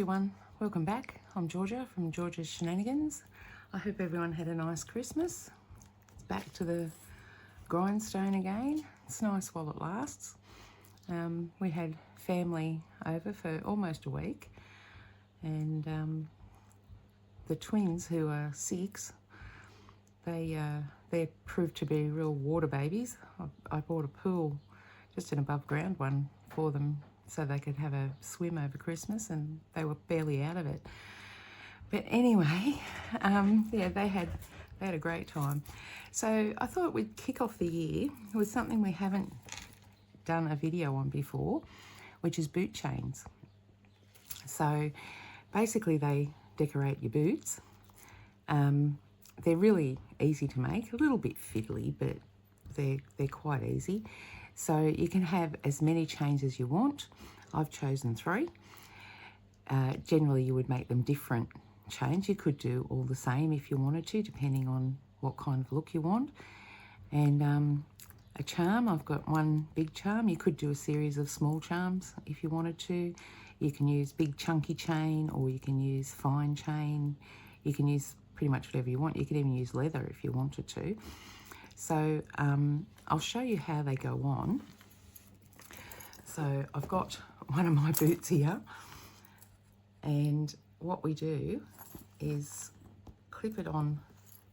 everyone, welcome back. I'm Georgia from Georgia's Shenanigans. I hope everyone had a nice Christmas. It's back to the grindstone again. It's nice while it lasts. We had family over for almost a week, and the twins, who are 6, they proved to be real water babies. I bought a pool, just an above ground one for them, so they could have a swim over Christmas, and they were barely out of it. But anyway, yeah, they had a great time. So I thought we'd kick off the year with something we haven't done a video on before, which is boot chains. So basically they decorate your boots. They're really easy to make, a little bit fiddly, but they're quite easy. So you can have as many chains as you want. I've chosen 3. Generally you would make them different chains. You could do all the same if you wanted to, depending on what kind of look you want. And a charm, I've got one big charm. You could do a series of small charms if you wanted to. You can use big chunky chain, or you can use fine chain. You can use pretty much whatever you want. You could even use leather if you wanted to. So I'll show you how they go on. So I've got one of my boots here, and what we do is clip it on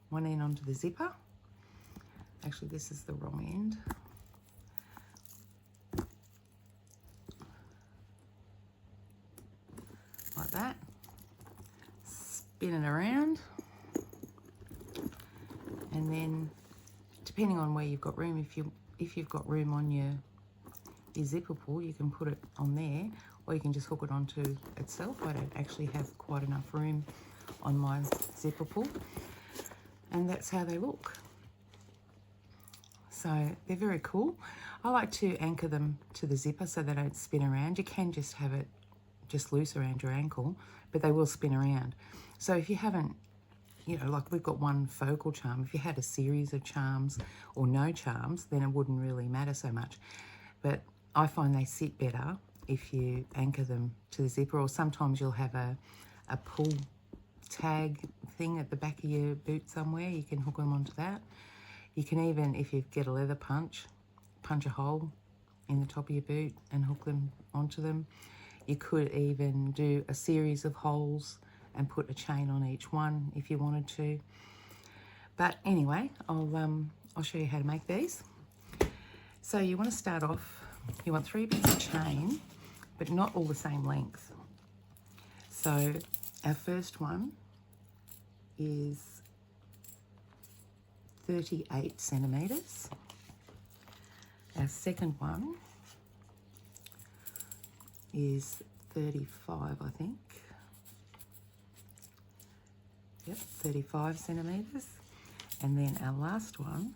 one end onto the zipper. Actually, this is the wrong end. Like that. Spin it around, and then depending on where you've got room, if you've got room on your zipper pull, you can put it on there, or you can just hook it onto itself. I don't actually have quite enough room on my zipper pull, and that's how they look. So they're very cool. I like to anchor them to the zipper so they don't spin around. You can just have it just loose around your ankle, but they will spin around. So if you haven't, you know, like we've got one focal charm, if you had a series of charms or no charms, then it wouldn't really matter so much. But I find they sit better if you anchor them to the zipper, or sometimes you'll have a pull tag thing at the back of your boot somewhere. You can hook them onto that. You can even, if you get a leather punch a hole in the top of your boot and hook them onto them. You could even do a series of holes and put a chain on each one if you wanted to. But anyway, I'll show you how to make these. So you want to start off, you want 3 bits of chain, but not all the same length. So our first one is 38 centimetres. Our second one is 35, I think. Yep, 35 centimetres. And then our last one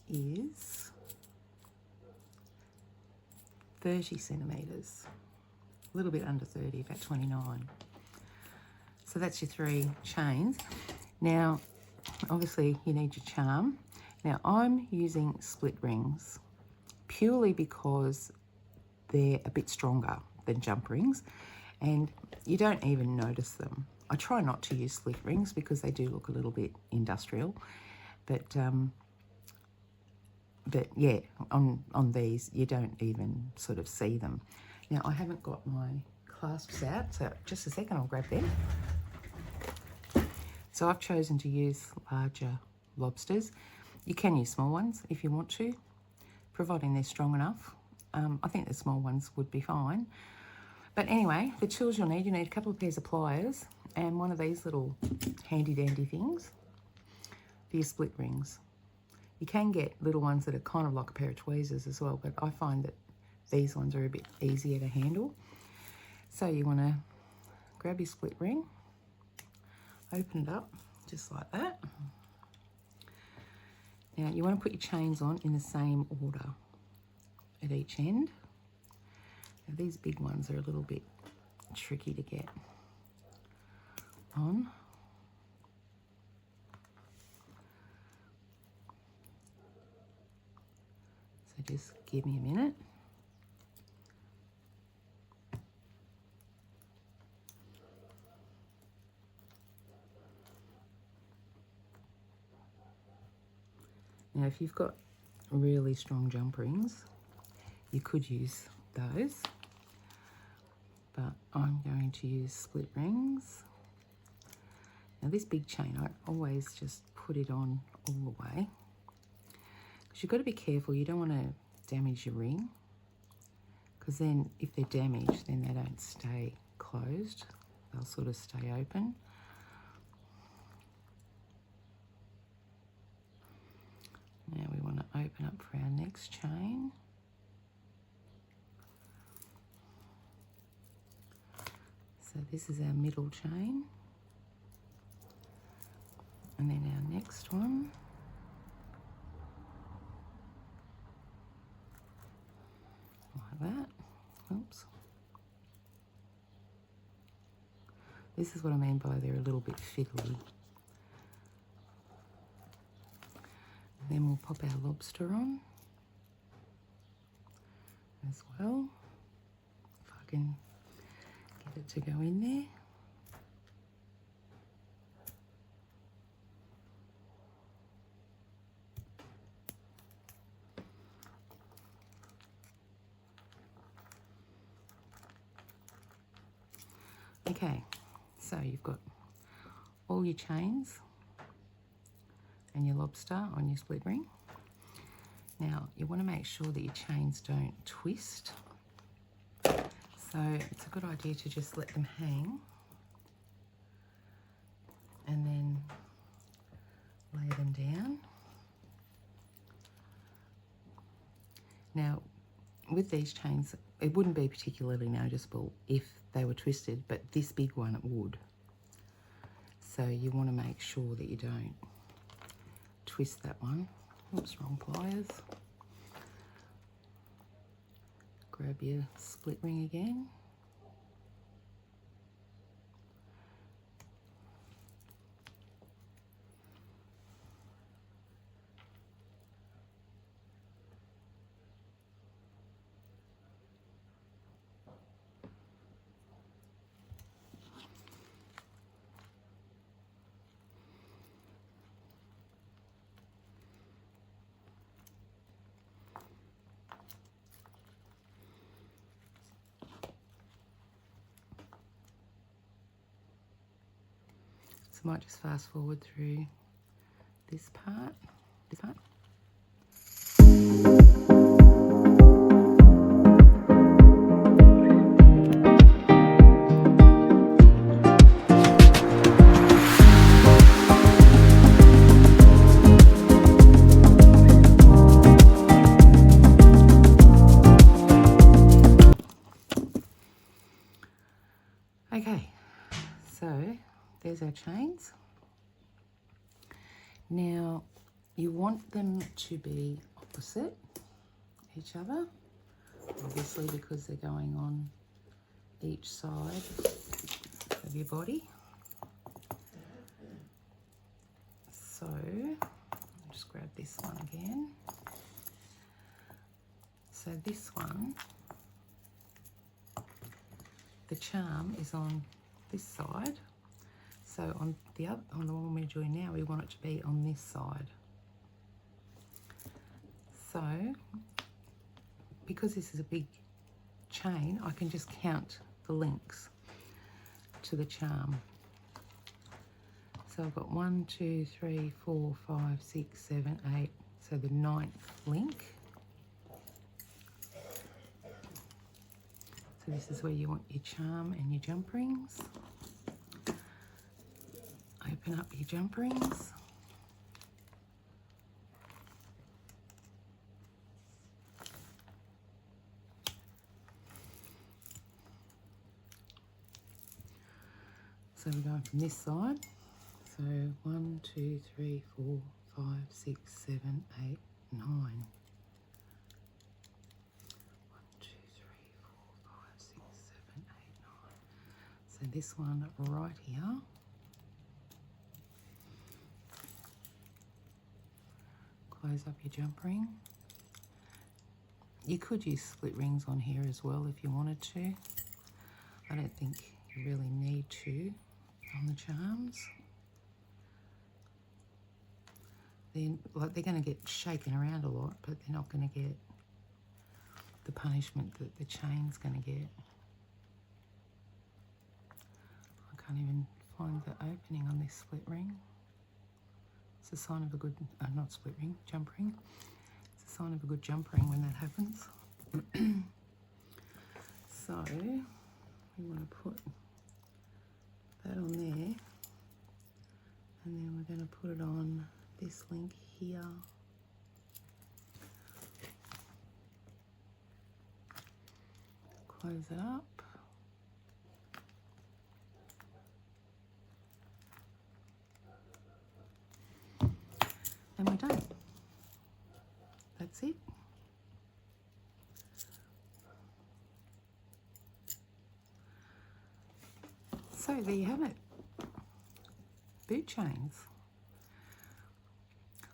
is 30 centimetres. A little bit under 30, about 29. So that's your 3 chains. Now, obviously you need your charm. Now I'm using split rings purely because they're a bit stronger than jump rings, and you don't even notice them. I try not to use split rings because they do look a little bit industrial, but yeah, on these you don't even sort of see them. Now I haven't got my clasps out, so just a second, I'll grab them. So I've chosen to use larger lobsters. You can use small ones if you want to, providing they're strong enough. I think the small ones would be fine. But anyway, the tools you'll need, you need a couple of pairs of pliers and one of these little handy dandy things for your split rings. You can get little ones that are kind of like a pair of tweezers as well, but I find that these ones are a bit easier to handle. So you want to grab your split ring, open it up just like that. Now you want to put your chains on in the same order at each end. Now, these big ones are a little bit tricky to get on. So just give me a minute. Now, if you've got really strong jump rings, you could use those, but I'm going to use split rings. Now this big chain, I always just put it on all the way, because you've got to be careful. You don't want to damage your ring, because then if they're damaged, then they don't stay closed. They'll sort of stay open. Now we want to open up for our next chain. So this is our middle chain. And then our next one. Like that. Oops. This is what I mean by they're a little bit fiddly. And then we'll pop our lobster on as well, if I can get it to go in there. Okay, so you've got all your chains and your lobster on your split ring. Now you want to make sure that your chains don't twist. So it's a good idea to just let them hang and then lay them down. Now with these chains, it wouldn't be particularly noticeable if they were twisted, but this big one it would. So you want to make sure that you don't twist that one. Oops, wrong pliers. Grab your split ring again. So I might just fast forward through this part, Okay, so there's our chains. Now you want them to be opposite each other, obviously, because they're going on each side of your body. So I'll just grab this one again. So this one, the charm is on this side. So on the one we're doing now, we want it to be on this side. So because this is a big chain, I can just count the links to the charm. So I've got 1, 2, 3, 4, 5, 6, 7, 8. So the 9th link. So this is where you want your charm and your jump rings. Open up your jump rings. So we're going from this side. So 1, 2, 3, 4, 5, 6, 7, 8, 9. 1, 2, 3, 4, 5, 6, 7, 8, 9. So this one right here. Close up your jump ring. You could use split rings on here as well if you wanted to. I don't think you really need to on the charms. they're going to get shaken around a lot, but they're not going to get the punishment that the chain's going to get. I can't even find the opening on this split ring. It's a sign of a good, not split ring, jump ring. It's a sign of a good jump ring when that happens. So we want to put that on there, and then we're going to put it on this link here. Close it up. And we're done. That's it. So there you have it. Boot chains.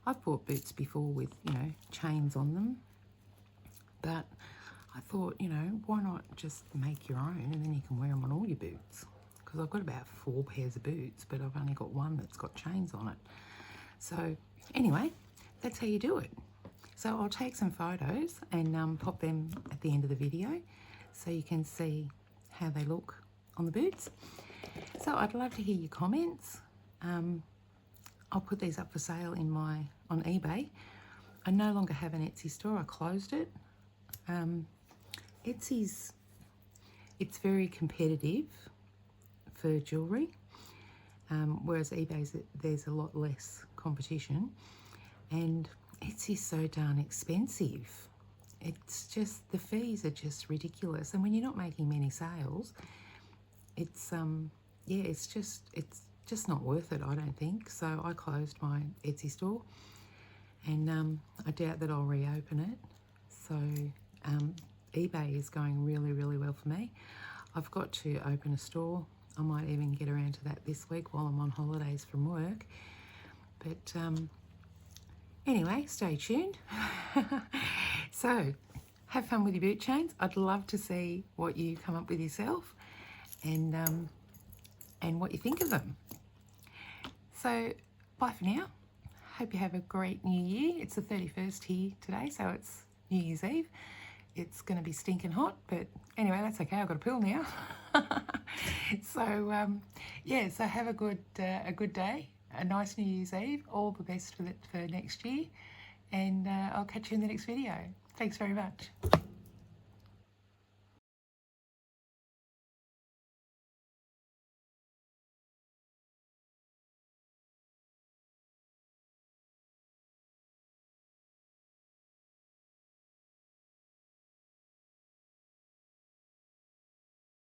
I've bought boots before with, you know, chains on them, but I thought, you know, why not just make your own and then you can wear them on all your boots? Because I've got about 4 pairs of boots, but I've only got one that's got chains on it. So anyway, that's how you do it. So I'll take some photos and pop them at the end of the video so you can see how they look on the boots. So I'd love to hear your comments. I'll put these up for sale on eBay. I no longer have an Etsy store. I closed it. Etsy's, it's very competitive for jewellery, whereas eBay's, there's a lot less competition, and Etsy's so darn expensive. It's just, the fees are just ridiculous, and when you're not making many sales, it's yeah, it's just not worth it, I don't think. So I closed my Etsy store, and I doubt that I'll reopen it. So eBay is going really, really well for me. I've got to open a store. I might even get around to that this week while I'm on holidays from work. But anyway, stay tuned. So have fun with your boot chains. I'd love to see what you come up with yourself, and what you think of them. So bye for now. Hope you have a great new year. It's the 31st here today, so it's New Year's Eve. It's going to be stinking hot, but anyway, that's okay. I've got a pool now. So yeah, so have a good day, a nice New Year's Eve. All the best for next year, and I'll catch you in the next video. Thanks very much.